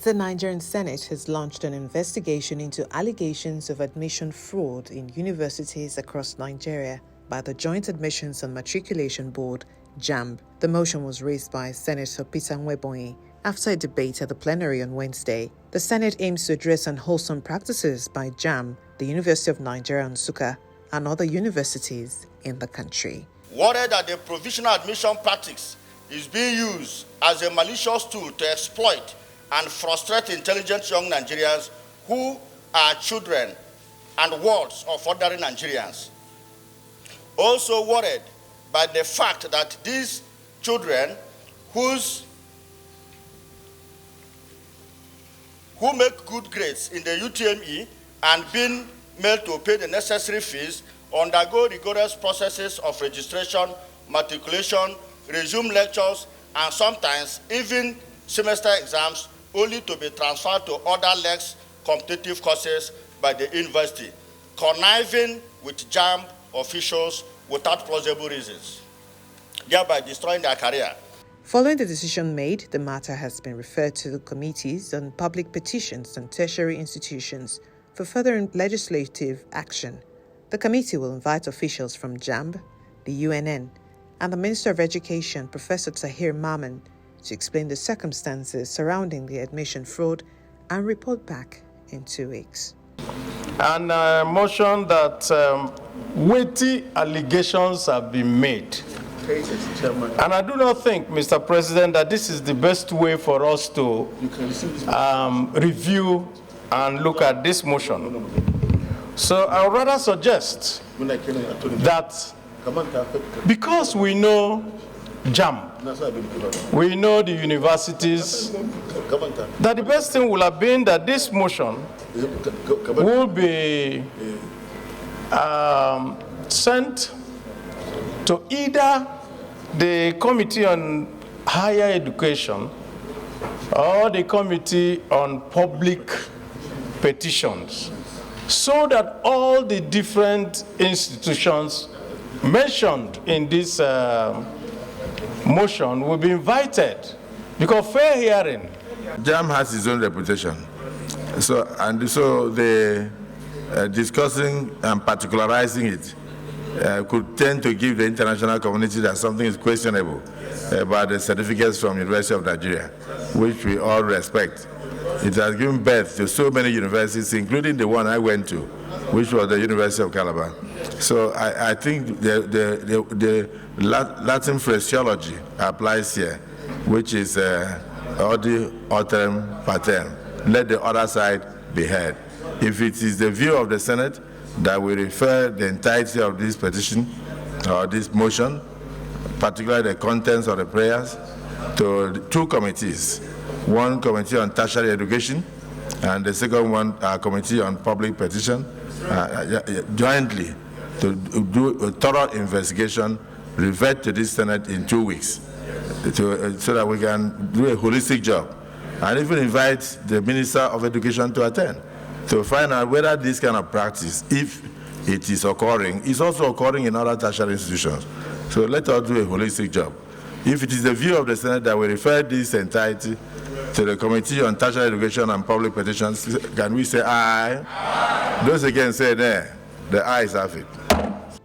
The Nigerian Senate has launched an investigation into allegations of admission fraud in universities across Nigeria by the Joint Admissions and Matriculation Board, JAMB. The motion was raised by Senator Peter Nwebonyi after a debate at the plenary on Wednesday. The Senate aims to address unwholesome practices by JAMB, the University of Nigeria Nsukka, and other universities in the country. Worried that the provisional admission practice is being used as a malicious tool to exploit and frustrate intelligent young Nigerians who are children and wards of ordinary Nigerians. Also worried by the fact that these children who make good grades in the UTME and been made to pay the necessary fees undergo rigorous processes of registration, matriculation, resume lectures, and sometimes even semester exams only to be transferred to other less competitive courses by the university, conniving with JAMB officials without plausible reasons, thereby destroying their career. Following the decision made, the matter has been referred to the committees on public petitions and tertiary institutions for further legislative action. The committee will invite officials from JAMB, the UNN, and the Minister of Education, Professor Tahir Maman, to explain the circumstances surrounding the admission fraud and report back in 2 weeks. And a motion that weighty allegations have been made. And I do not think, Mr. President, that this is the best way for us to review and look at this motion. So I would rather suggest that because we know JAMB, we know the universities, that the best thing will have been that this motion will be sent to either the Committee on Higher Education or the Committee on Public Petitions, so that all the different institutions mentioned in this motion will be invited, because fair hearing. JAMB has its own reputation, so the discussing and particularizing it could tend to give the international community that something is questionable about the certificates from University of Nigeria, which we all respect. It has given birth to so many universities, including the one I went to, which was the University of Calabar. So I think the Latin phraseology applies here, which is audi autem patem. Let the other side be heard. If it is the view of the Senate that we refer the entirety of this petition or this motion, particularly the contents of the prayers, to 2 committees. One committee on tertiary education and the second one, committee on public petition, jointly to do a thorough investigation, revert to this Senate in 2 weeks, so that we can do a holistic job, and even invite the Minister of Education to attend, to find out whether this kind of practice, if it is occurring, is also occurring in other tertiary institutions. So let us do a holistic job. If it is the view of the Senate that we refer this entirety to the Committee on Tertiary Education and Public Petitions, can we say aye? Aye. Those again say nay. The ayes have it.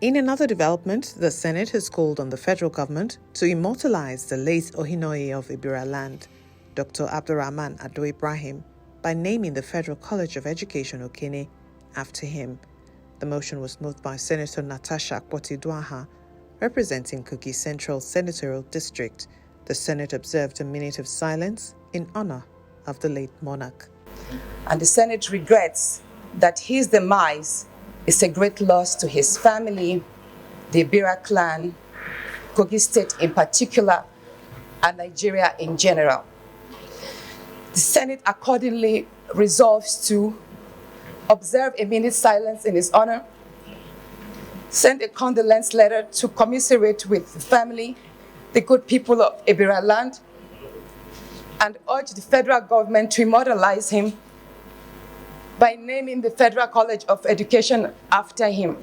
In another development, the Senate has called on the federal government to immortalize the late Ohinoyi of Ibira land, Dr. Abdurrahman Ado Ibrahim, by naming the Federal College of Education Okene after him. The motion was moved by Senator Natasha Akpoti-Duaha, representing Kogi Central Senatorial District. The Senate observed a minute of silence in honor of the late monarch. And the Senate regrets that his demise is a great loss to his family, the Ibira clan, Kogi State in particular, and Nigeria in general. The Senate accordingly resolves to observe a minute's silence in his honor, send a condolence letter to commiserate with the family, the good people of Ibira land, and urge the federal government to immortalize him by naming the Federal College of Education after him.